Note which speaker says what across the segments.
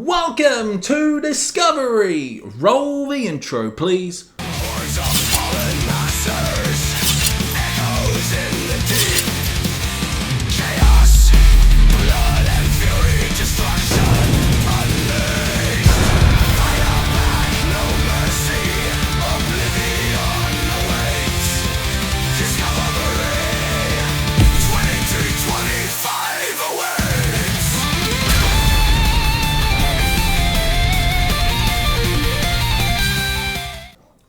Speaker 1: Welcome to Discovery! Roll the intro, please.
Speaker 2: Hordes of fallen masters, echoes in the deep. Chaos, blood and fury, destruction unleashed. Fire back, no mercy, oblivion awaits. Discovery, 2325 awaits.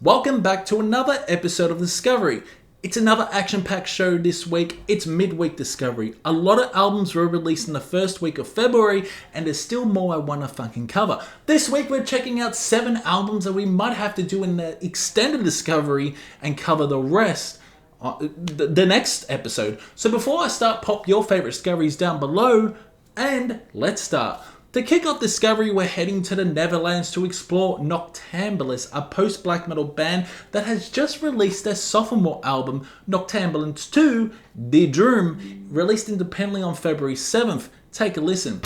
Speaker 1: Welcome back to another episode of Discovery. It's another action-packed show this week. It's midweek Discovery. A lot of albums were released in the first week of February, and there's still more I want to fucking cover. This week we're checking out 7 albums that we might have to do in the extended Discovery and cover the rest the next episode. So before I start, pop your favorite discoveries down below, and let's start. To kick off Discovery, we're heading to the Netherlands to explore Noctambulist, a post-black metal band that has just released their sophomore album, Noctambulist 2, Droom, released independently on February 7th. Take a listen.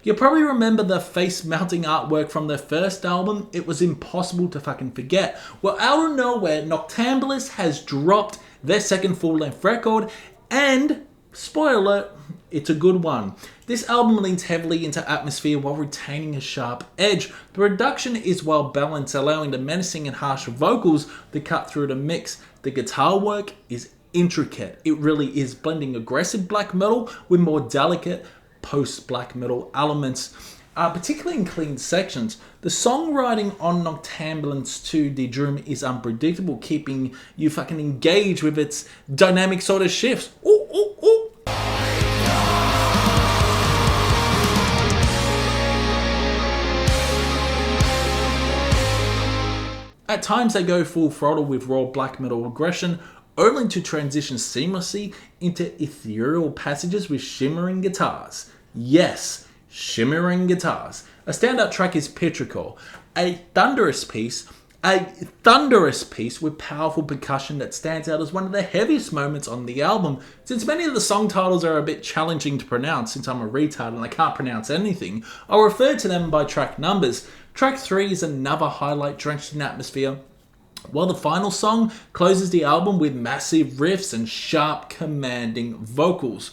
Speaker 1: You'll probably remember the face-melting artwork from their first album. It was impossible to fucking forget. Well, out of nowhere, Noctambulist has dropped their second full-length record, and, spoiler alert, it's a good one. This album leans heavily into atmosphere while retaining a sharp edge. The production is well balanced, allowing the menacing and harsh vocals to cut through the mix. The guitar work is intricate. It really is, blending aggressive black metal with more delicate post-black metal elements, particularly in clean sections. The songwriting on Noctambulist 2 Droom is unpredictable, keeping you fucking engaged with its dynamic sort of shifts. Ooh, ooh, ooh. At times they go full throttle with raw black metal aggression, only to transition seamlessly into ethereal passages with shimmering guitars. Yes, shimmering guitars. A standout track is Petrichor, a thunderous piece with powerful percussion that stands out as one of the heaviest moments on the album. Since many of the song titles are a bit challenging to pronounce, since I'm a retard and I can't pronounce anything, I'll refer to them by track numbers. Track 3 is another highlight drenched in atmosphere, while the final song closes the album with massive riffs and sharp, commanding vocals.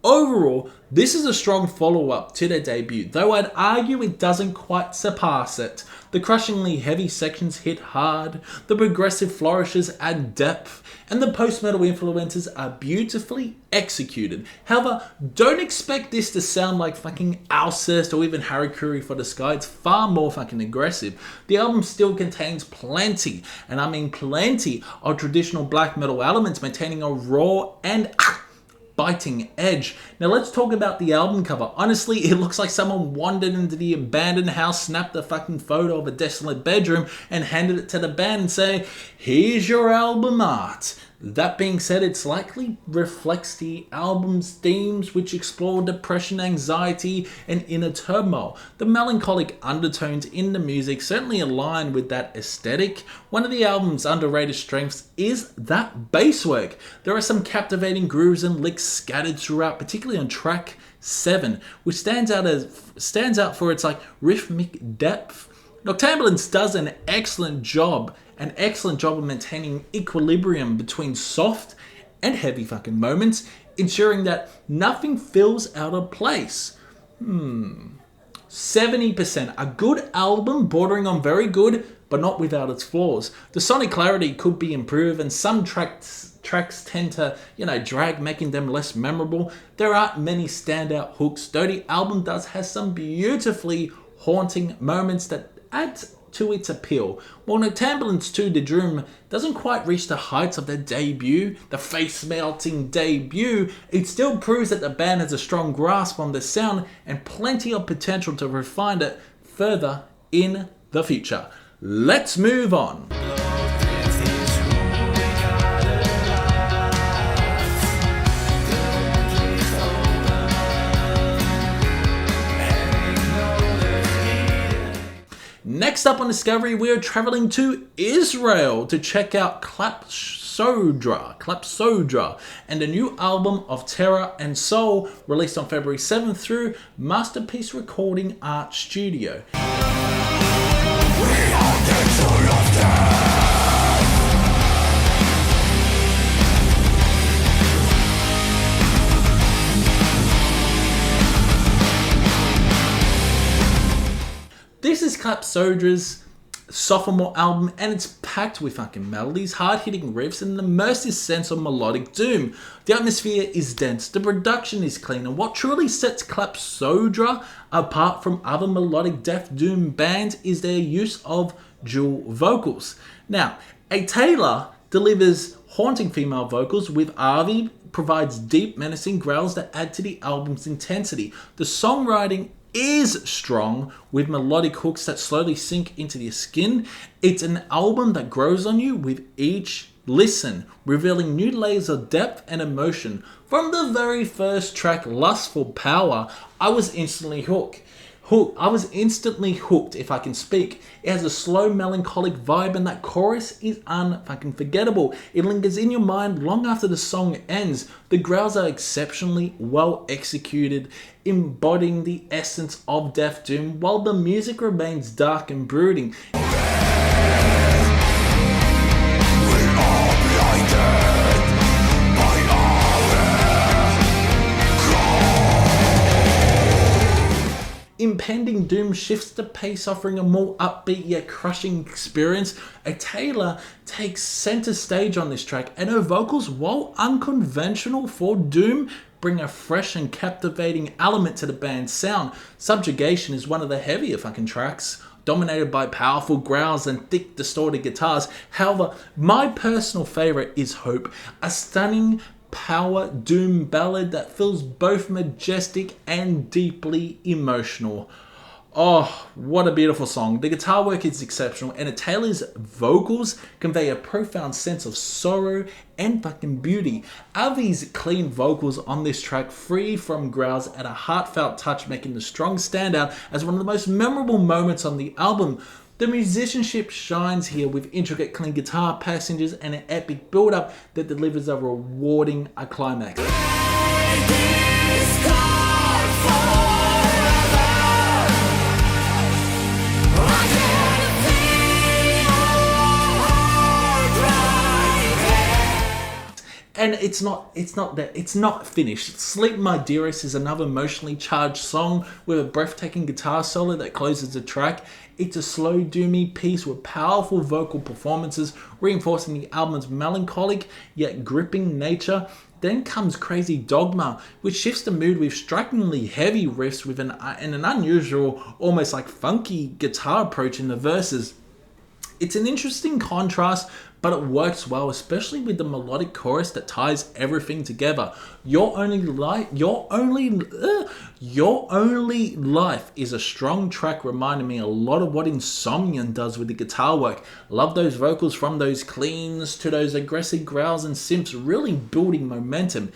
Speaker 1: Overall, this is a strong follow-up to their debut, though I'd argue it doesn't quite surpass it. The crushingly heavy sections hit hard, the progressive flourishes add depth, and the post-metal influences are beautifully executed. However, don't expect this to sound like fucking Alcest or even Harakiri for the Sky. It's far more fucking aggressive. The album still contains plenty, and I mean plenty, of traditional black metal elements, maintaining a raw and biting edge. Now let's talk about the album cover. Honestly, it looks like someone wandered into the abandoned house, snapped a fucking photo of a desolate bedroom, and handed it to the band and say, "Here's your album art." That being said, it likely reflects the album's themes, which explore depression, anxiety, and inner turmoil. The melancholic undertones in the music certainly align with that aesthetic. One of the album's underrated strengths is that bass work. There are some captivating grooves and licks scattered throughout, particularly on track 7, which stands out for its rhythmic depth. Noctambulist does an excellent job of maintaining equilibrium between soft and heavy fucking moments, ensuring that nothing feels out of place. 70%. A good album, bordering on very good, but not without its flaws. The sonic clarity could be improved, and some tracks tend to, drag, making them less memorable. There aren't many standout hooks, though the album does have some beautifully haunting moments that add to its appeal. While Noctambulist 2 Droom doesn't quite reach the heights of their debut, the face-melting debut, it still proves that the band has a strong grasp on the sound and plenty of potential to refine it further in the future. Let's move on. Next up on Discovery, we are traveling to Israel to check out Clapsodra, and a new album of terror and soul released on February 7th through Masterpiece Recording Art Studio. This is Clapsodra's sophomore album, and it's packed with fucking melodies, hard-hitting riffs, and an immersive sense of melodic doom. The atmosphere is dense, the production is clean, and what truly sets Clapsodra apart from other melodic death doom bands is their use of dual vocals. Now, Hietala delivers haunting female vocals, with Avi provides deep, menacing growls that add to the album's intensity. The songwriting is strong, with melodic hooks that slowly sink into your skin. It's an album that grows on you with each listen, revealing new layers of depth and emotion. From the very first track, Lust for Power, I was instantly hooked, if I can speak. It has a slow, melancholic vibe, and that chorus is unfucking forgettable. It lingers in your mind long after the song ends. The growls are exceptionally well executed, embodying the essence of death doom, while the music remains dark and brooding. Impending doom shifts the pace, offering a more upbeat yet crushing experience. Hietala takes center stage on this track, and her vocals, while unconventional for doom, bring a fresh and captivating element to the band's sound. Subjugation is one of the heavier fucking tracks, dominated by powerful growls and thick distorted guitars. However, my personal favorite is Hope, a stunning power doom ballad that feels both majestic and deeply emotional. Oh, what a beautiful song. The guitar work is exceptional, and Hietala's vocals convey a profound sense of sorrow and fucking beauty. Avi's clean vocals on this track, free from growls, add a heartfelt touch, making the strong stand out as one of the most memorable moments on the album. The musicianship shines here with intricate clean guitar passages and an epic build-up that delivers a rewarding climax. And it's not finished. Sleep My Dearest is another emotionally charged song with a breathtaking guitar solo that closes the track. It's a slow, doomy piece with powerful vocal performances, reinforcing the album's melancholic yet gripping nature. Then comes Crazy Dogma, which shifts the mood with strikingly heavy riffs with an unusual, almost like funky guitar approach in the verses. It's an interesting contrast, but it works well, especially with the melodic chorus that ties everything together. Your Only Life is a strong track, reminding me a lot of what Insomnium does with the guitar work. Love those vocals, from those cleans to those aggressive growls and simps, really building momentum.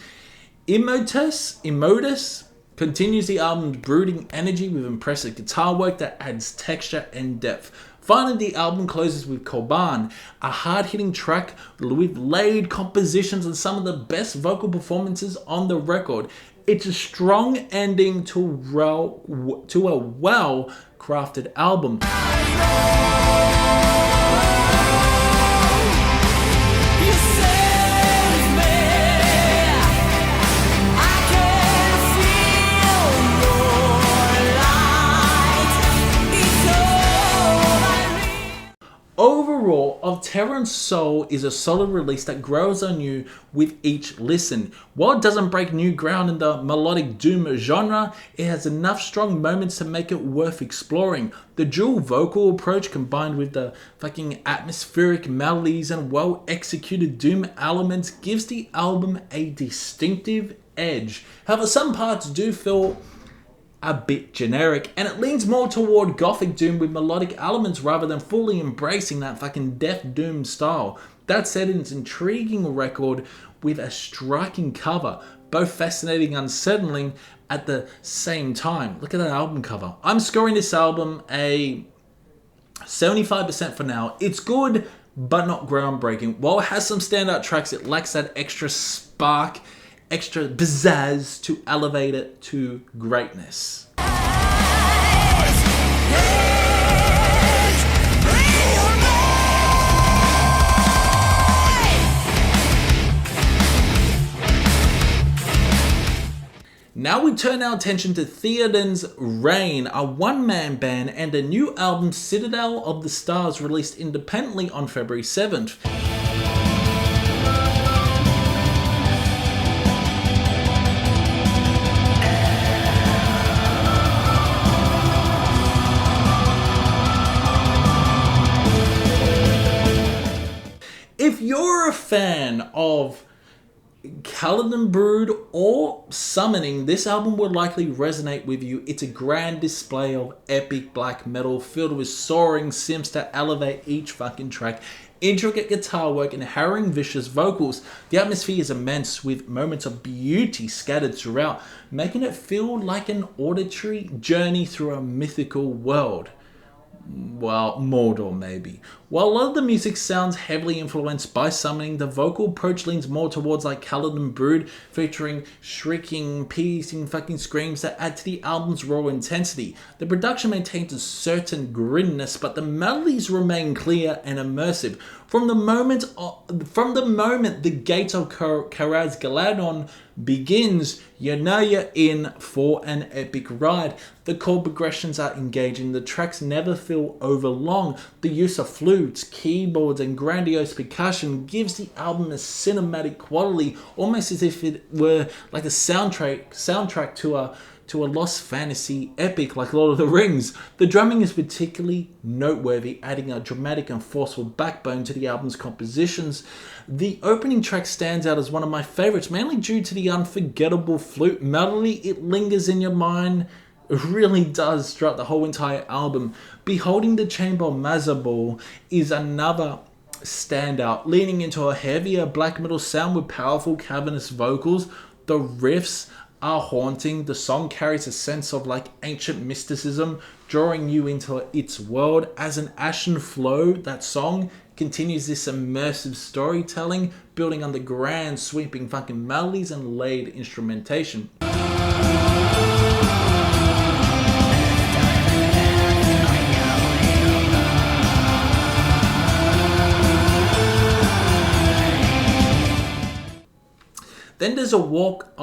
Speaker 1: Imodus continues the album's brooding energy with impressive guitar work that adds texture and depth. Finally, the album closes with Korban, a hard-hitting track with laid compositions and some of the best vocal performances on the record. It's a strong ending to a well-crafted album. Overall, Of Terror and Soul is a solid release that grows on you with each listen. While it doesn't break new ground in the melodic doom genre, it has enough strong moments to make it worth exploring. The dual vocal approach, combined with the fucking atmospheric melodies and well-executed doom elements, gives the album a distinctive edge. However, some parts do feel a bit generic, and it leans more toward gothic doom with melodic elements rather than fully embracing that fucking death doom style. That said, it's an intriguing record with a striking cover, both fascinating and unsettling at the same time. Look at that album cover. I'm scoring this album a 75% for now. It's good, but not groundbreaking. While it has some standout tracks, it lacks that extra spark, extra pizzazz to elevate it to greatness. Now we turn our attention to Theoden's Reign, a one-man band, and a new album, Citadel of the Stars, released independently on February 7th. If you're a fan of Caladan Brood or Summoning, this album will likely resonate with you. It's a grand display of epic black metal filled with soaring synths that elevate each fucking track, intricate guitar work and harrowing vicious vocals. The atmosphere is immense with moments of beauty scattered throughout, making it feel like an auditory journey through a mythical world. Well, Mordor maybe. While a lot of the music sounds heavily influenced by Summoning, the vocal approach leans more towards like Caladan Brood, featuring shrieking, piercing fucking screams that add to the album's raw intensity. The production maintains a certain grittiness, but the melodies remain clear and immersive. From the moment the gates of Karaz Galadon begins, you know you're in for an epic ride. The chord progressions are engaging, the tracks never feel overlong. The use of flutes, keyboards and grandiose percussion gives the album a cinematic quality, almost as if it were like a soundtrack to a lost fantasy epic like Lord of the Rings. The drumming is particularly noteworthy, adding a dramatic and forceful backbone to the album's compositions. The opening track stands out as one of my favorites, mainly due to the unforgettable flute melody. It lingers in your mind. It really does throughout the whole entire album. Beholding the Chamber of Mazabal is another standout, leaning into a heavier black metal sound with powerful cavernous vocals. The riffs are haunting. The song carries a sense of like ancient mysticism, drawing you into its world. As an ashen flow, that song continues this immersive storytelling, building on the grand sweeping fucking melodies and laid instrumentation. Then there's a walk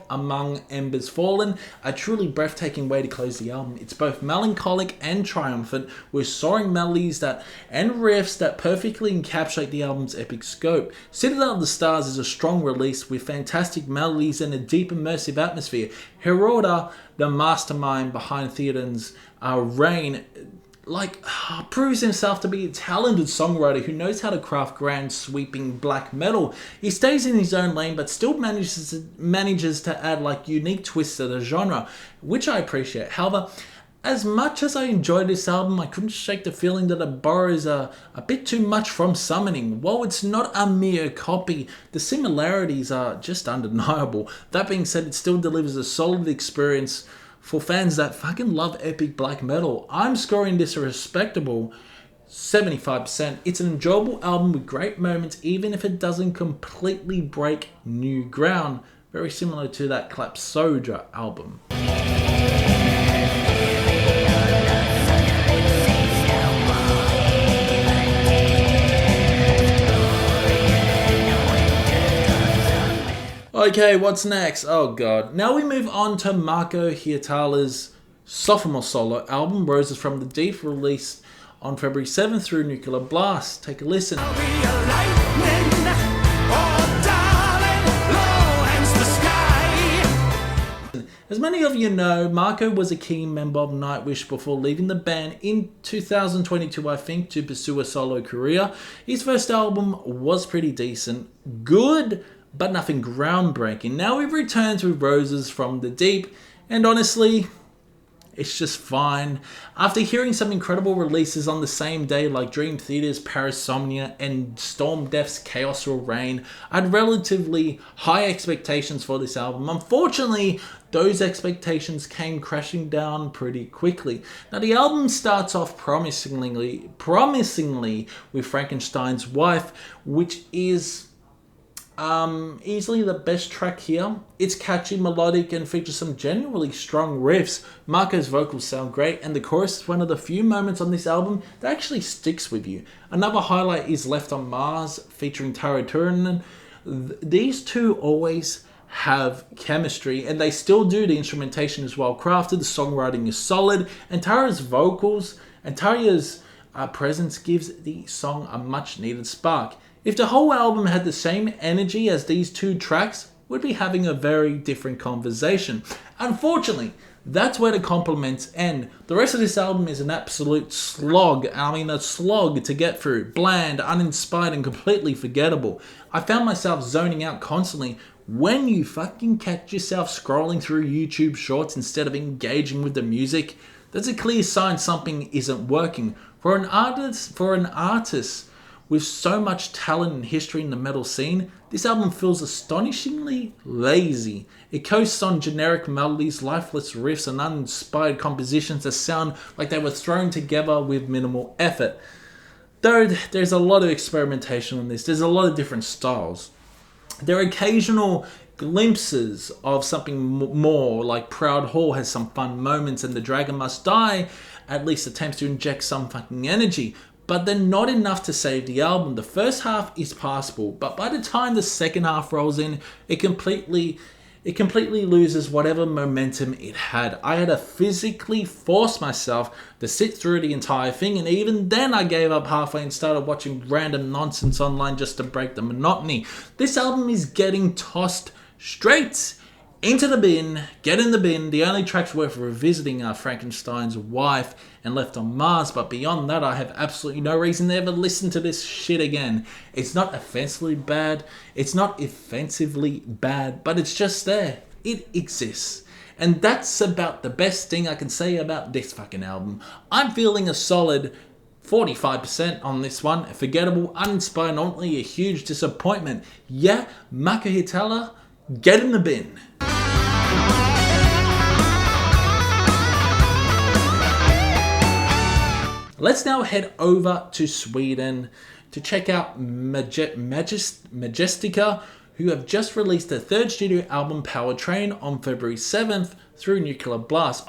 Speaker 1: among embers fallen, a truly breathtaking way to close the album. It's both melancholic and triumphant, with soaring melodies and riffs that perfectly encapsulate the album's epic scope. Citadel of the Stars is a strong release with fantastic melodies and a deep immersive atmosphere. Heroda, the mastermind behind Theoden's Reign, proves himself to be a talented songwriter who knows how to craft grand sweeping black metal. He stays in his own lane but still manages to add unique twists to the genre, which I appreciate. However, as much as I enjoyed this album, I couldn't shake the feeling that it borrows a bit too much from Summoning. While it's not a mere copy, the similarities are just undeniable. That being said, it still delivers a solid experience for fans that fucking love epic black metal. I'm scoring this a respectable 75%. It's an enjoyable album with great moments, even if it doesn't completely break new ground. Very similar to that Clapsodra album. Okay, what's next? Oh god. Now we move on to Marko Hietala's sophomore solo album, Roses from the Deep, released on February 7th through Nuclear Blast. Take a listen. As many of you know, Marko was a key member of Nightwish before leaving the band in 2022, I think, to pursue a solo career. His first album was pretty decent, good, but nothing groundbreaking. Now we've returned with Roses from the Deep, and honestly, It's just fine. After hearing some incredible releases on the same day like Dream Theater's Parasomnia and Storm Death's Chaos Will Reign, I had relatively high expectations for this album. Unfortunately, those expectations came crashing down pretty quickly. Now the album starts off promisingly with Frankenstein's Wife, which is easily the best track here. It's catchy, melodic, and features some genuinely strong riffs. Marko's vocals sound great, and the chorus is one of the few moments on this album that actually sticks with you. Another highlight is Left on Mars, featuring Theoden. These two always have chemistry, and they still do. The instrumentation is well crafted, the songwriting is solid, and Tarya's vocals and Tarya's presence gives the song a much needed spark. If the whole album had the same energy as these two tracks, we'd be having a very different conversation. Unfortunately, that's where the compliments end. The rest of this album is an absolute slog. I mean, a slog to get through. Bland, uninspired, and completely forgettable. I found myself zoning out constantly. When you fucking catch yourself scrolling through YouTube shorts instead of engaging with the music, that's a clear sign something isn't working. For an artist with so much talent and history in the metal scene, this album feels astonishingly lazy. It coasts on generic melodies, lifeless riffs, and uninspired compositions that sound like they were thrown together with minimal effort. Though there's a lot of experimentation on this, there's a lot of different styles. There are occasional glimpses of something more, like Proud Hall has some fun moments, and The Dragon Must Die at least attempts to inject some fucking energy. But they're not enough to save the album. The first half is passable, but by the time the second half rolls in, it completely loses whatever momentum it had. I had to physically force myself to sit through the entire thing, and even then I gave up halfway and started watching random nonsense online just to break the monotony. This album is getting tossed straight into the bin. Get in the bin. The only tracks worth revisiting are Frankenstein's Wife and Left on Mars, but beyond that I have absolutely no reason to ever listen to this shit again. It's not offensively bad, but it's just there. It exists. And that's about the best thing I can say about this fucking album. I'm feeling a solid 45% on this one. Forgettable, uninspired, not only a huge disappointment. Yeah, Marko Hietala, get in the bin. Let's now head over to Sweden to check out Majestica, who have just released their third studio album Powertrain on February 7th through Nuclear Blast.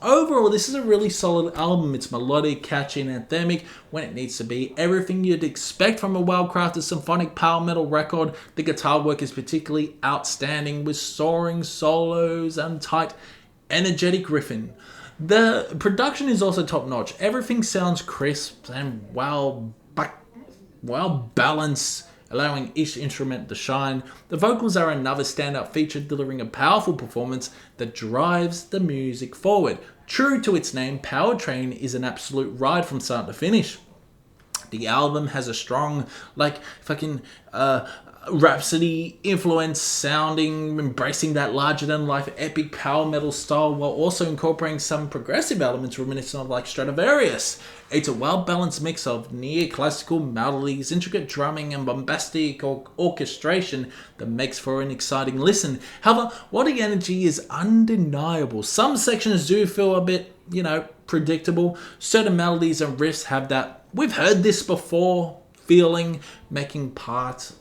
Speaker 1: Overall, this is a really solid album. It's melodic, catchy, and anthemic when it needs to be. Everything you'd expect from a well-crafted symphonic power metal record. The guitar work is particularly outstanding with soaring solos and tight, energetic riffing. The production is also top-notch. Everything sounds crisp and well balanced, allowing each instrument to shine. The vocals are another standout feature, delivering a powerful performance that drives the music forward. True to its name, Powertrain is an absolute ride from start to finish. The album has a strong, Rhapsody influence sounding, embracing that larger-than-life epic power metal style while also incorporating some progressive elements reminiscent of Stradivarius. It's a well-balanced mix of near-classical melodies, intricate drumming, and bombastic orchestration that makes for an exciting listen. However, while the energy is undeniable, some sections do feel a bit, predictable. Certain melodies and riffs have that "we've heard this before" feeling, making parts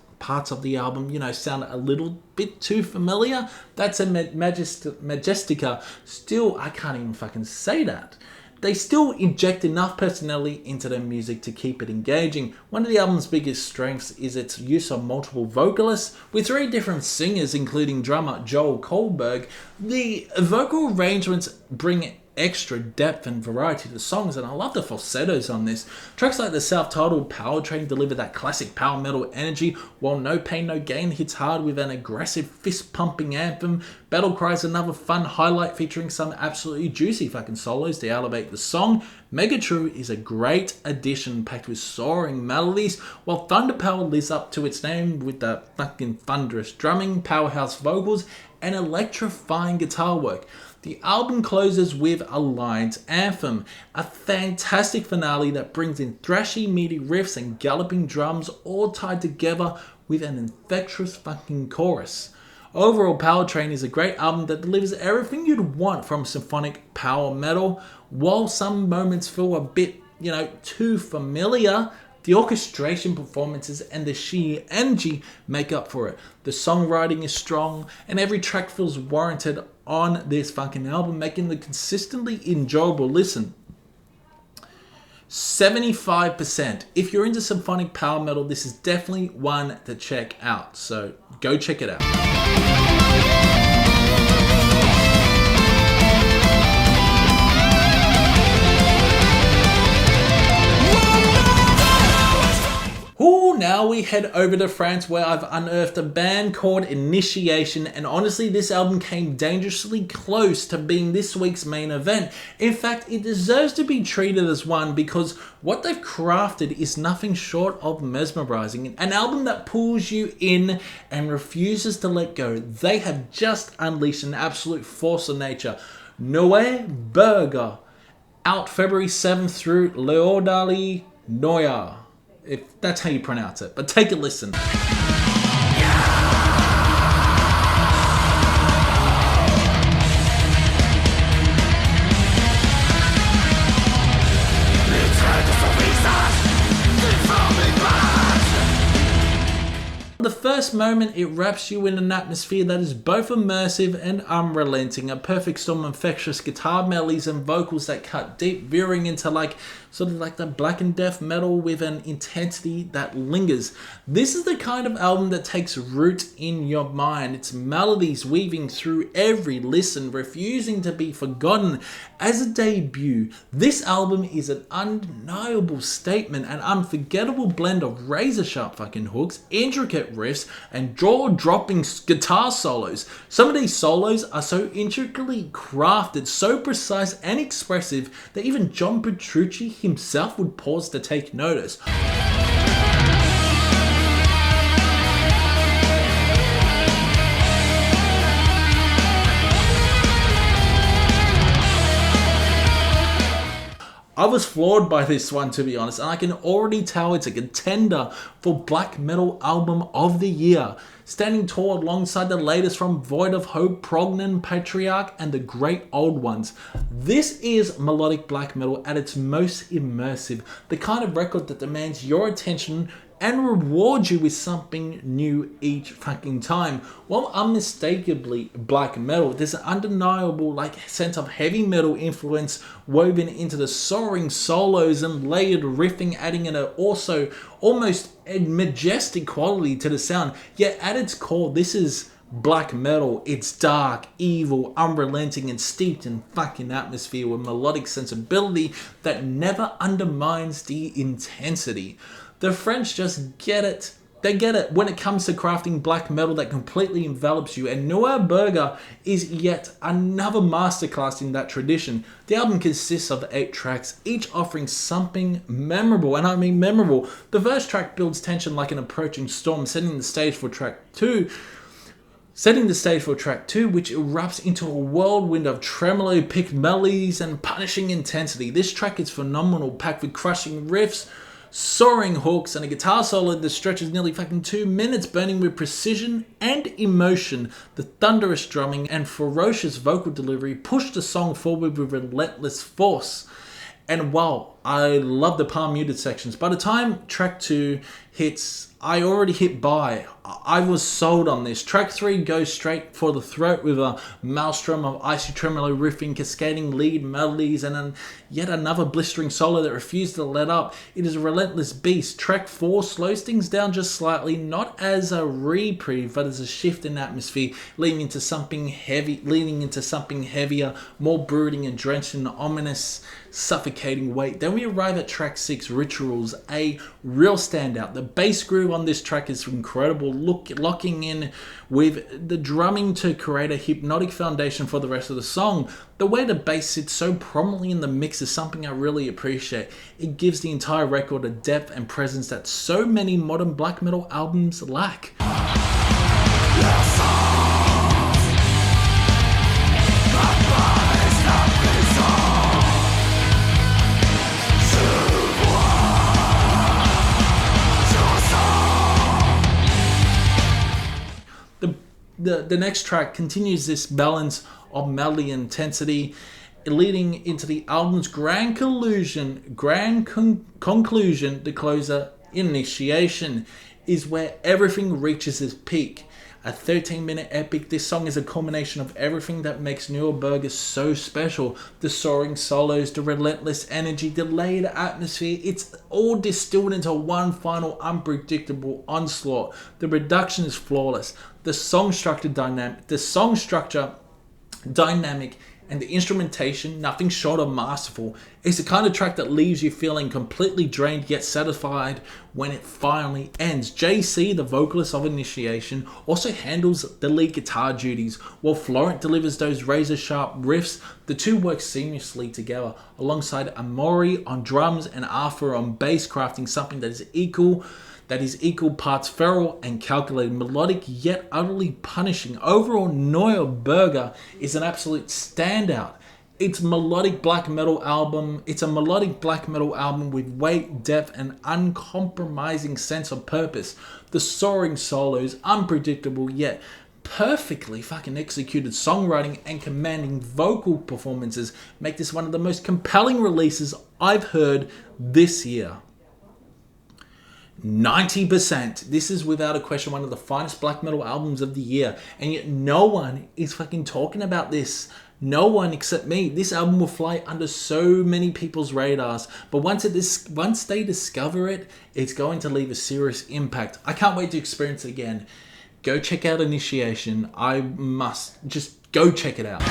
Speaker 1: of the album, sound a little bit too familiar. That's a Majestica. Still, I can't even fucking say that. They still inject enough personality into their music to keep it engaging. One of the album's biggest strengths is its use of multiple vocalists, with 3 different singers, including drummer Joel Kohlberg. The vocal arrangements bring extra depth and variety to the songs, and I love the falsettos on this. Tracks like the self-titled Powertrain deliver that classic power metal energy, while No Pain No Gain hits hard with an aggressive fist-pumping anthem. Battle Cry is another fun highlight featuring some absolutely juicy fucking solos to elevate the song. Mega True is a great addition packed with soaring melodies, while Thunder Power lives up to its name with the fucking thunderous drumming, powerhouse vocals, and electrifying guitar work. The album closes with Alliance Anthem, a fantastic finale that brings in thrashy, meaty riffs and galloping drums all tied together with an infectious fucking chorus. Overall, Powertrain is a great album that delivers everything you'd want from symphonic power metal. While some moments feel a bit, too familiar, the orchestration performances and the sheer energy make up for it. The songwriting is strong, and every track feels warranted on this fucking album, making the consistently enjoyable listen. 75%. If you're into symphonic power metal, this is definitely one to check out. So go check it out. Now we head over to France, where I've unearthed a band called Initiation, and honestly this album came dangerously close to being this week's main event. In fact, it deserves to be treated as one because what they've crafted is nothing short of mesmerizing. An album that pulls you in and refuses to let go. They have just unleashed an absolute force of nature. Noir, Berger, out February 7th through Leodali Noir, if that's how you pronounce it, but take a listen. The first moment, it wraps you in an atmosphere that is both immersive and unrelenting. A perfect storm of infectious guitar melodies and vocals that cut deep, veering into sort of like the black and death metal with an intensity that lingers. This is the kind of album that takes root in your mind. Its melodies weaving through every listen, refusing to be forgotten. As a debut, this album is an undeniable statement, an unforgettable blend of razor-sharp fucking hooks, intricate riffs, and jaw-dropping guitar solos. Some of these solos are so intricately crafted, so precise and expressive that even John Petrucci himself would pause to take notice. I was floored by this one, to be honest, and I can already tell it's a contender for Black Metal Album of the Year, standing tall alongside the latest from Void of Hope, Prognon, Patriarch, and the Great Old Ones. This is melodic black metal at its most immersive, the kind of record that demands your attention and rewards you with something new each fucking time. While unmistakably black metal, there's an undeniable sense of heavy metal influence woven into the soaring solos and layered riffing, adding an also almost a majestic quality to the sound. Yet at its core, this is black metal. It's dark, evil, unrelenting, and steeped in fucking atmosphere with melodic sensibility that never undermines the intensity. The French just get it. They get it when it comes to crafting black metal that completely envelops you, and Noir Berger is yet another masterclass in that tradition. The album consists of 8 tracks, each offering something memorable, and I mean memorable. The first track builds tension like an approaching storm, setting the stage for track 2, which erupts into a whirlwind of tremolo picked melodies and punishing intensity. This track is phenomenal, packed with crushing riffs, soaring hooks, and a guitar solo that stretches nearly fucking 2 minutes, burning with precision and emotion. The thunderous drumming and ferocious vocal delivery push the song forward with relentless force. And while I love the palm muted sections. By the time track 2 hits, I already hit buy. I was sold on this. Track 3 goes straight for the throat with a maelstrom of icy tremolo riffing, cascading lead melodies, and then yet another blistering solo that refused to let up. It is a relentless beast. Track 4 slows things down just slightly, not as a reprieve, but as a shift in atmosphere, leading into something heavier, more brooding and drenched in ominous, suffocating weight. Then we arrive at track 6, Rituals, a real standout. The bass groove on this track is incredible, locking in with the drumming to create a hypnotic foundation for the rest of the song. The way the bass sits so prominently in the mix is something I really appreciate. It gives the entire record a depth and presence that so many modern black metal albums lack. The next track continues this balance of melody and intensity, leading into the album's grand conclusion, the closer, Initiation, is where everything reaches its peak. A 13-minute epic, this song is a culmination of everything that makes Berger so special. The soaring solos, the relentless energy, the layered atmosphere, it's all distilled into one final unpredictable onslaught. The production is flawless. The song structure dynamic, and the instrumentation, nothing short of masterful. It's the kind of track that leaves you feeling completely drained yet satisfied when it finally ends. JC, the vocalist of Initiation, also handles the lead guitar duties, while Florent delivers those razor-sharp riffs. The two work seamlessly together, alongside Amori on drums and Arthur on bass, crafting something that is equal parts feral and calculated, melodic yet utterly punishing. Overall, Berger is an absolute standout. It's a melodic black metal album with weight, depth, and uncompromising sense of purpose. The soaring solos, unpredictable yet perfectly fucking executed songwriting, and commanding vocal performances make this one of the most compelling releases I've heard this year. 90%. This is without a question one of the finest black metal albums of the year, and yet no one is fucking talking about this. No one except me. This album will fly under so many people's radars, but once they discover it, it's going to leave a serious impact. I can't wait to experience it again. Go check out Initiation. I must just go check it out.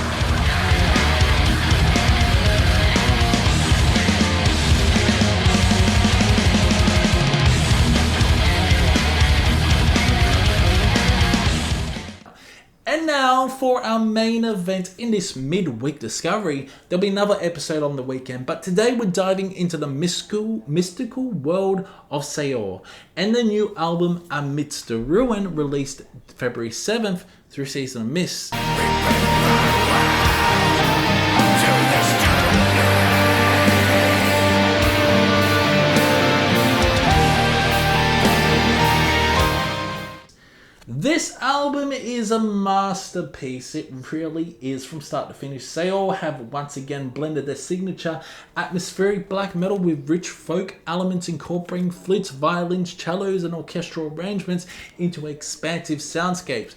Speaker 1: And now for our main event in this midweek discovery. There'll be another episode on the weekend, but today we're diving into the mystical world of Saor and the new album Amidst the Ruin, released February 7th through Season of Mist. This album is a masterpiece. It really is from start to finish. Saor have once again blended their signature atmospheric black metal with rich folk elements, incorporating flutes, violins, cellos, and orchestral arrangements into expansive soundscapes.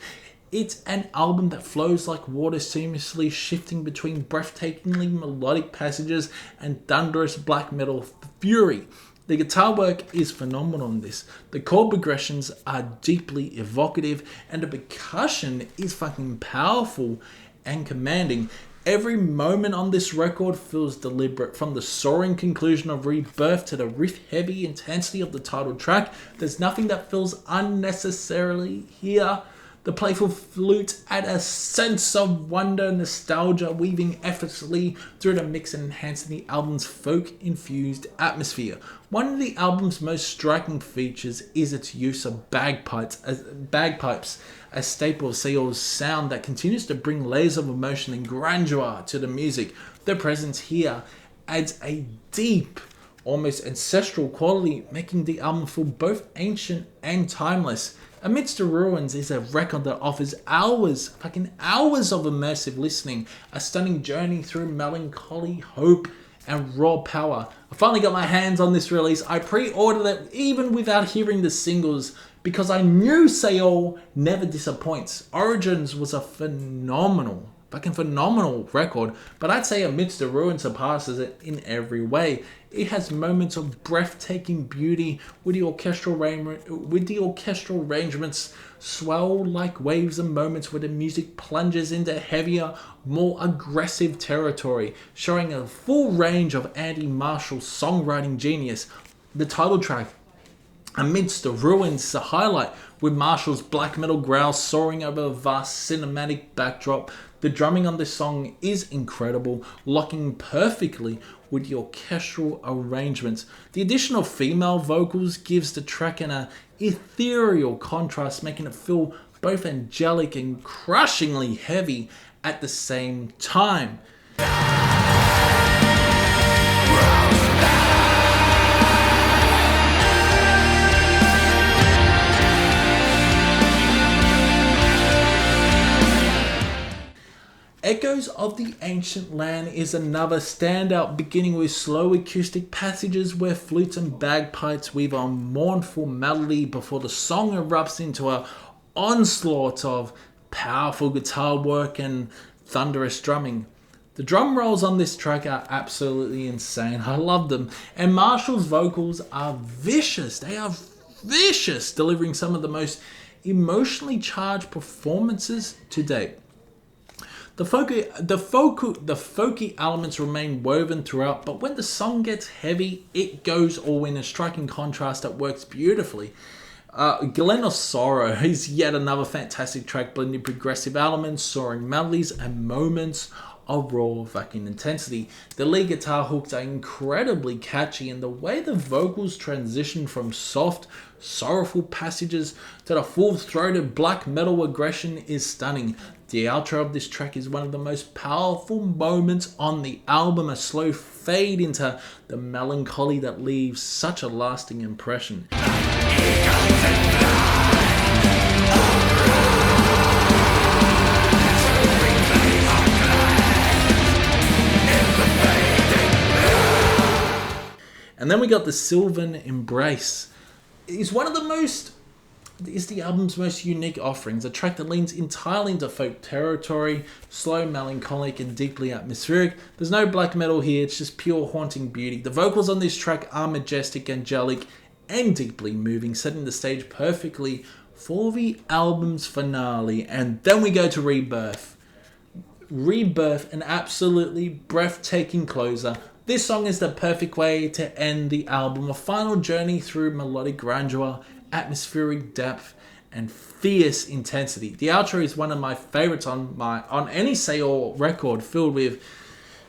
Speaker 1: It's an album that flows like water, seamlessly shifting between breathtakingly melodic passages and thunderous black metal fury. The guitar work is phenomenal on this. The chord progressions are deeply evocative, and the percussion is fucking powerful and commanding. Every moment on this record feels deliberate, from the soaring conclusion of Rebirth to the riff-heavy intensity of the title track. There's nothing that feels unnecessarily here. The playful flute add a sense of wonder and nostalgia, weaving effortlessly through the mix and enhancing the album's folk-infused atmosphere. One of the album's most striking features is its use of bagpipes, a staple of Saor's sound that continues to bring layers of emotion and grandeur to the music. Their presence here adds a deep, almost ancestral quality, making the album feel both ancient and timeless. Amidst the Ruins is a record that offers hours of immersive listening, a stunning journey through melancholy, hope, and raw power. I finally got my hands on this release. I pre-ordered it even without hearing the singles because I knew Saor never disappoints. Origins was a phenomenal record, but I'd say Amidst the Ruin surpasses it in every way. It has moments of breathtaking beauty with the orchestral arrangements swell like waves, and moments where the music plunges into heavier, more aggressive territory, showing a full range of Andy Marshall's songwriting genius. The title track, Amidst the Ruins, is a highlight, with Marshall's black metal growl soaring over a vast cinematic backdrop. The drumming on this song is incredible, locking perfectly with the orchestral arrangements. The addition of female vocals gives the track an ethereal contrast, making it feel both angelic and crushingly heavy at the same time. Echoes of the Ancient Land is another standout, beginning with slow acoustic passages where flutes and bagpipes weave a mournful melody before the song erupts into an onslaught of powerful guitar work and thunderous drumming. The drum rolls on this track are absolutely insane. I love them. And Marshall's vocals are vicious. They are vicious, delivering some of the most emotionally charged performances to date. The folky elements remain woven throughout, but when the song gets heavy, it goes all in a striking contrast that works beautifully. Glen of Sorrow is yet another fantastic track, blending progressive elements, soaring melodies, and moments of raw vacuum intensity. The lead guitar hooks are incredibly catchy, and the way the vocals transition from soft, sorrowful passages to the full-throated black metal aggression is stunning. The outro of this track is one of the most powerful moments on the album, a slow fade into the melancholy that leaves such a lasting impression. And then we got the Sylvan Embrace. It's the album's most unique offerings, a track that leans entirely into folk territory, slow, melancholic, and deeply atmospheric. There's no black metal here, it's just pure haunting beauty. The vocals on this track are majestic, angelic, and deeply moving, setting the stage perfectly for the album's finale. And then we go to Rebirth. Rebirth, an absolutely breathtaking closer. This song is the perfect way to end the album, a final journey through melodic grandeur, atmospheric depth, and fierce intensity. The outro is one of my favorites on any Saor record, filled with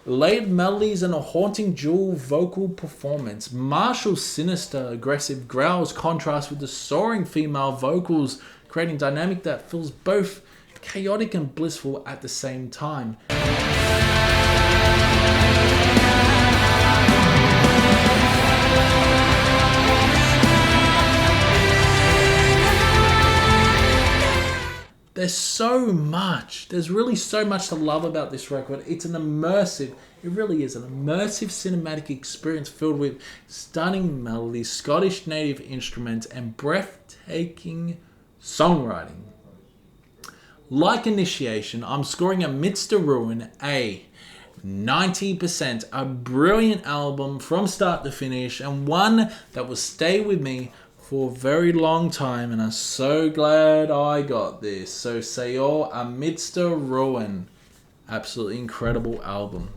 Speaker 1: layered melodies and a haunting dual vocal performance. Marshall's sinister, aggressive growls contrast with the soaring female vocals, creating dynamic that feels both chaotic and blissful at the same time. There's really so much to love about this record. It really is an immersive cinematic experience filled with stunning melodies, Scottish native instruments, and breathtaking songwriting. Like Initiation, I'm scoring Amidst the Ruin a 90%, a brilliant album from start to finish, and one that will stay with me for a very long time, and I'm so glad I got this. So Saor, Amidst the Ruin, absolutely incredible album.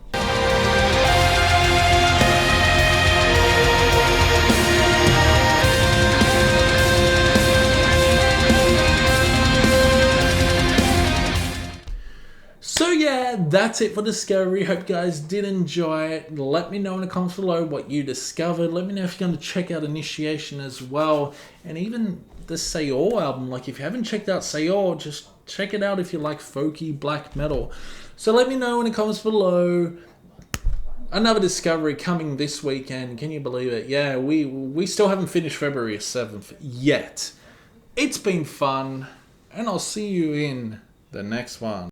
Speaker 1: So yeah, that's it for Discovery. Hope you guys did enjoy it. Let me know in the comments below what you discovered. Let me know if you're going to check out Initiation as well. And even the Saor album. Like, if you haven't checked out Saor, just check it out if you like folky black metal. So let me know in the comments below. Another Discovery coming this weekend. Can you believe it? Yeah, we still haven't finished February 7th yet. It's been fun. And I'll see you in the next one.